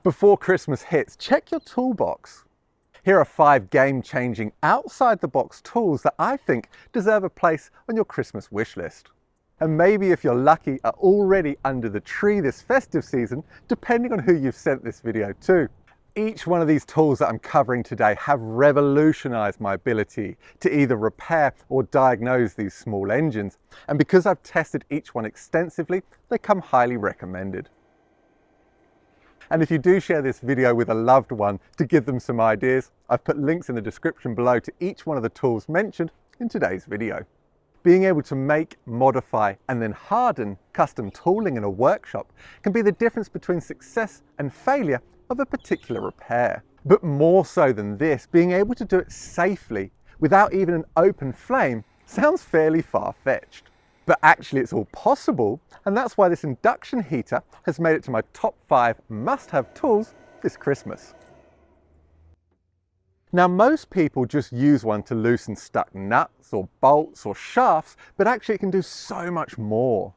Before Christmas hits, check your toolbox. Here are 5 game-changing outside-the-box tools that I think deserve a place on your Christmas wish list. And maybe if you're lucky, are already under the tree this festive season, depending on who you've sent this video to. Each one of these tools that I'm covering today have revolutionized my ability to either repair or diagnose these small engines. And because I've tested each one extensively, they come highly recommended. And if you do share this video with a loved one to give them some ideas, I've put links in the description below to each one of the tools mentioned in today's video. Being able to make, modify, and then harden custom tooling in a workshop can be the difference between success and failure of a particular repair. But more so than this, being able to do it safely without even an open flame sounds fairly far-fetched. But actually it's all possible, and that's why this induction heater has made it to my top 5 must-have tools this Christmas. Now most people just use one to loosen stuck nuts or bolts or shafts, but actually it can do so much more.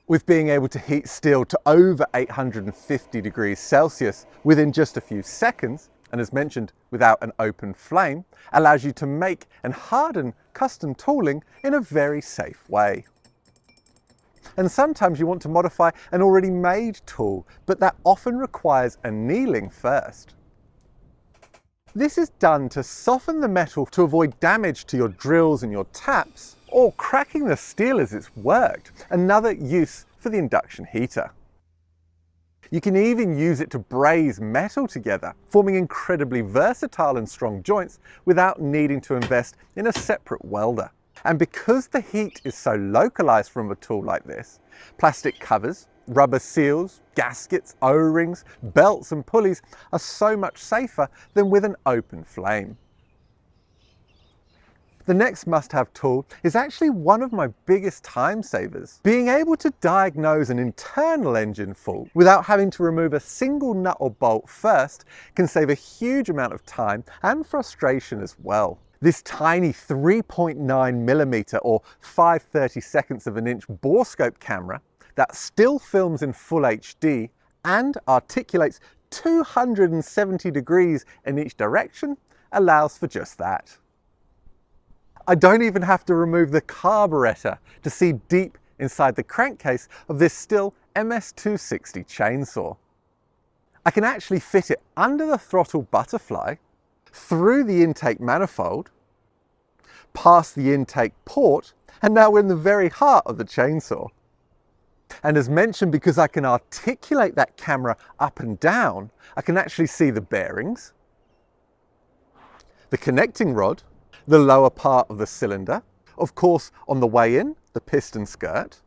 With being able to heat steel to over 850 degrees Celsius within just a few seconds, and as mentioned without an open flame, allows you to make and harden custom tooling in a very safe way. And sometimes you want to modify an already made tool, but that often requires annealing first. This is done to soften the metal to avoid damage to your drills and your taps, or cracking the steel as it's worked, another use for the induction heater. You can even use it to braze metal together, forming incredibly versatile and strong joints without needing to invest in a separate welder. And because the heat is so localized from a tool like this, plastic covers, rubber seals, gaskets, O-rings, belts and pulleys are so much safer than with an open flame. The next must-have tool is actually one of my biggest time savers. Being able to diagnose an internal engine fault without having to remove a single nut or bolt first can save a huge amount of time and frustration as well. This tiny 3.9mm or 5/32 of an inch borescope camera that still films in full HD and articulates 270 degrees in each direction allows for just that. I don't even have to remove the carburetor to see deep inside the crankcase of this Stihl MS260 chainsaw. I can actually fit it under the throttle butterfly, through the intake manifold, past the intake port, and now we're in the very heart of the chainsaw. And as mentioned, because I can articulate that camera up and down, I can actually see the bearings, the connecting rod, the lower part of the cylinder, of course on the way in, the piston skirt,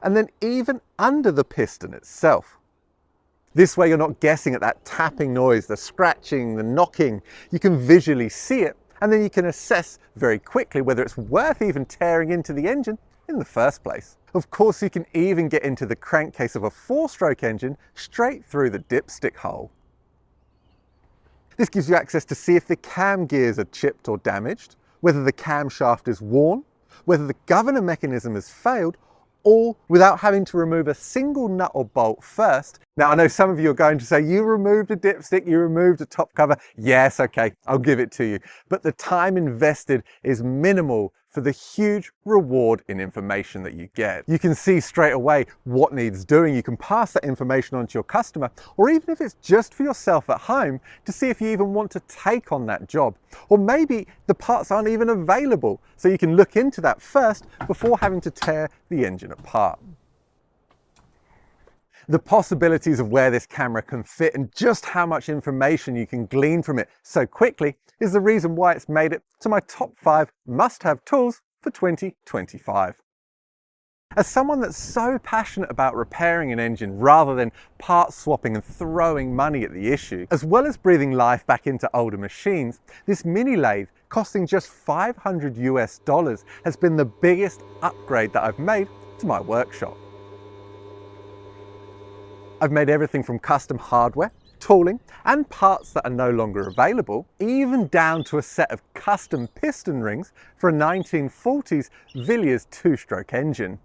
and then even under the piston itself. This way you're not guessing at that tapping noise, the scratching, the knocking. You can visually see it, and then you can assess very quickly whether it's worth even tearing into the engine in the first place. Of course, you can even get into the crankcase of a 4-stroke engine straight through the dipstick hole. This gives you access to see if the cam gears are chipped or damaged, whether the camshaft is worn, whether the governor mechanism has failed, all without having to remove a single nut or bolt first. Now, I know some of you are going to say, you removed a dipstick, you removed a top cover. Yes, okay, I'll give it to you. But the time invested is minimal for the huge reward in information that you get. You can see straight away what needs doing. You can pass that information on to your customer, or even if it's just for yourself at home, to see if you even want to take on that job. Or maybe the parts aren't even available, so you can look into that first before having to tear the engine apart. The possibilities of where this camera can fit and just how much information you can glean from it so quickly is the reason why it's made it to my top 5 must-have tools for 2025. As someone that's so passionate about repairing an engine rather than part swapping and throwing money at the issue, as well as breathing life back into older machines, this mini lathe costing just $500 has been the biggest upgrade that I've made to my workshop. I've made everything from custom hardware, tooling, and parts that are no longer available, even down to a set of custom piston rings for a 1940s Villiers 2-stroke engine.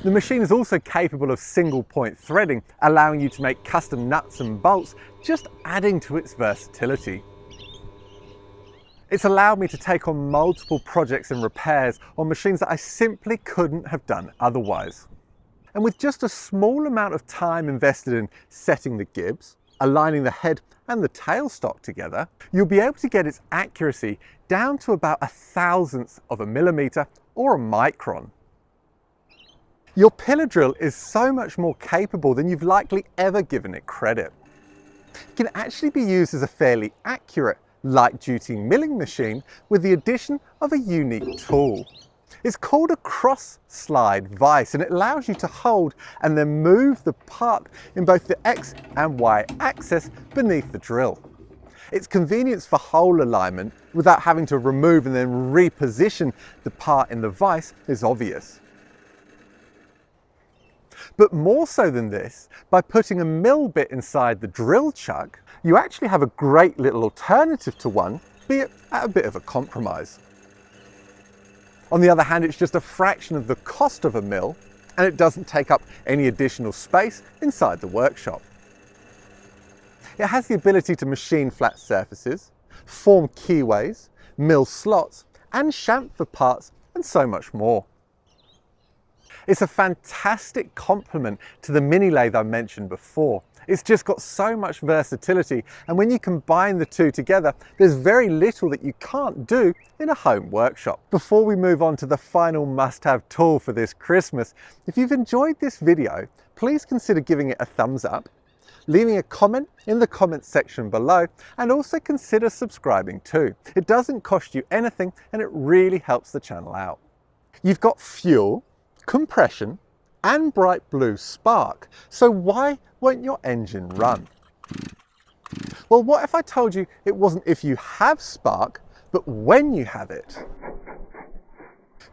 The machine is also capable of single point threading, allowing you to make custom nuts and bolts, just adding to its versatility. It's allowed me to take on multiple projects and repairs on machines that I simply couldn't have done otherwise. And with just a small amount of time invested in setting the gibs, aligning the head and the tailstock together, you'll be able to get its accuracy down to about 1/1000th of a millimeter or a micron. Your pillar drill is so much more capable than you've likely ever given it credit. It can actually be used as a fairly accurate light-duty milling machine with the addition of a unique tool. It's called a cross-slide vise, and it allows you to hold and then move the part in both the X and Y axis beneath the drill. Its convenience for hole alignment without having to remove and then reposition the part in the vise is obvious. But more so than this, by putting a mill bit inside the drill chuck, you actually have a great little alternative to one, be it at a bit of a compromise. On the other hand, it's just a fraction of the cost of a mill, and it doesn't take up any additional space inside the workshop. It has the ability to machine flat surfaces, form keyways, mill slots, and chamfer parts, and so much more. It's a fantastic complement to the mini lathe I mentioned before. It's just got so much versatility, and when you combine the two together, there's very little that you can't do in a home workshop. Before we move on to the final must-have tool for this Christmas, if you've enjoyed this video, please consider giving it a thumbs up, leaving a comment in the comments section below, and also consider subscribing too. It doesn't cost you anything, and it really helps the channel out. You've got fuel, compression, and bright blue spark, so why won't your engine run? Well, what if I told you it wasn't if you have spark, but when you have it?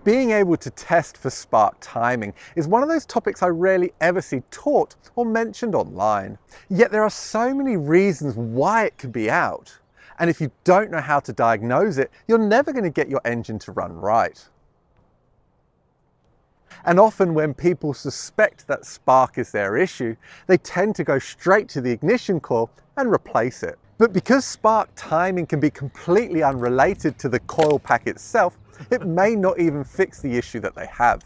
Being able to test for spark timing is one of those topics I rarely ever see taught or mentioned online. Yet there are so many reasons why it could be out. And if you don't know how to diagnose it, you're never going to get your engine to run right. And often when people suspect that spark is their issue, they tend to go straight to the ignition coil and replace it. But because spark timing can be completely unrelated to the coil pack itself, it may not even fix the issue that they have.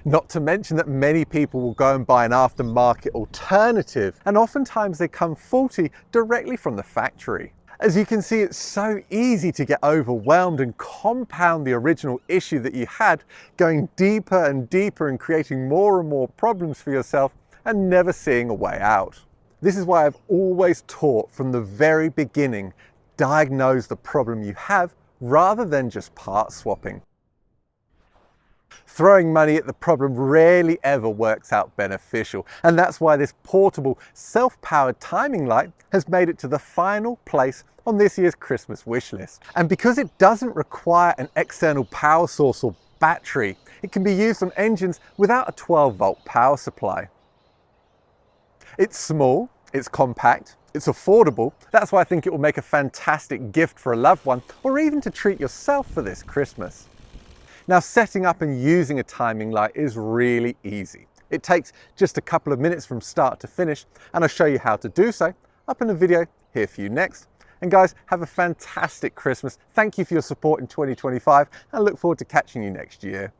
Not to mention that many people will go and buy an aftermarket alternative, and oftentimes they come faulty directly from the factory. As you can see, it's so easy to get overwhelmed and compound the original issue that you had, going deeper and deeper and creating more and more problems for yourself and never seeing a way out. This is why I've always taught from the very beginning, diagnose the problem you have rather than just part swapping. Throwing money at the problem rarely ever works out beneficial, and that's why this portable self-powered timing light has made it to the final place on this year's Christmas wish list. And because it doesn't require an external power source or battery, it can be used on engines without a 12-volt power supply. It's small, it's compact, it's affordable. That's why I think it will make a fantastic gift for a loved one, or even to treat yourself for this Christmas. Now, setting up and using a timing light is really easy. It takes just a couple of minutes from start to finish, and I'll show you how to do so up in a video here for you next. And guys, have a fantastic Christmas. Thank you for your support in 2025, and I look forward to catching you next year.